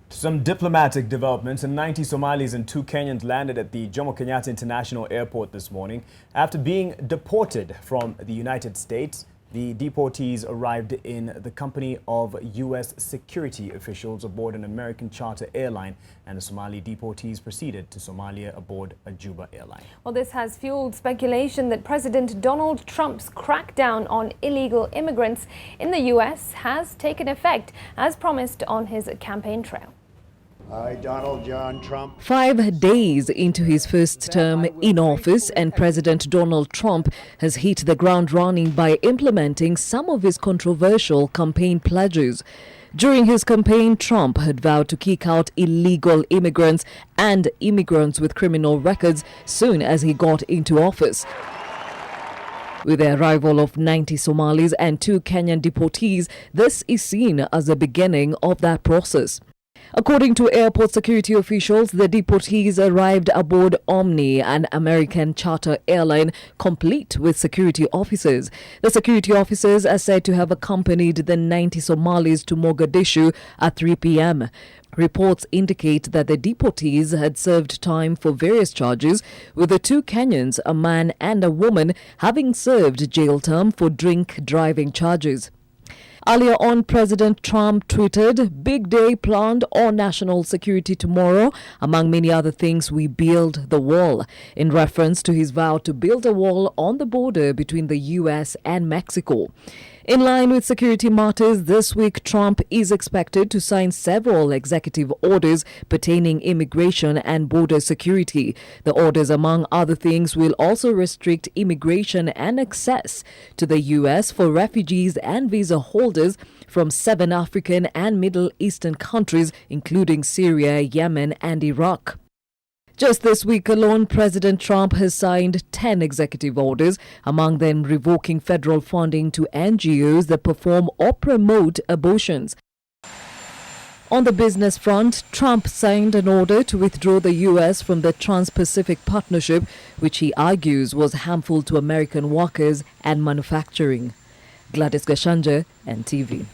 Some diplomatic developments, and 90 Somalis and 2 Kenyans landed at the Jomo Kenyatta International Airport this morning after being deported from the United States. The deportees arrived in the company of U.S. security officials aboard an American charter airline, and the Somali deportees proceeded to Somalia aboard a Juba Airline. Well, this has fueled speculation that President Donald Trump's crackdown on illegal immigrants in the U.S. has taken effect, as promised on his campaign trail. I, Donald John Trump. 5 days into his first term in office, and President Donald Trump has hit the ground running by implementing some of his controversial campaign pledges. During his campaign, Trump had vowed to kick out illegal immigrants and immigrants with criminal records soon as he got into office. With the arrival of 90 Somalis and 2 Kenyan deportees, this is seen as the beginning of that process. According to airport security officials, the deportees arrived aboard Omni, an American charter airline, complete with security officers. The security officers are said to have accompanied the 90 Somalis to Mogadishu at 3 p.m. Reports indicate that the deportees had served time for various charges, with the 2 Kenyans, a man and a woman, having served jail term for drink driving charges. Earlier on, President Trump tweeted, "Big day planned on national security tomorrow. Among many other things, we build the wall," in reference to his vow to build a wall on the border between the U.S. and Mexico. In line with security matters, this week Trump is expected to sign several executive orders pertaining immigration and border security. The orders, among other things, will also restrict immigration and access to the U.S. for refugees and visa holders from 7 African and Middle Eastern countries, including Syria, Yemen, and Iraq. Just this week alone, President Trump has signed 10 executive orders, among them revoking federal funding to NGOs that perform or promote abortions. On the business front, Trump signed an order to withdraw the U.S. from the Trans-Pacific Partnership, which he argues was harmful to American workers and manufacturing. Gladys Gashanja, NTV.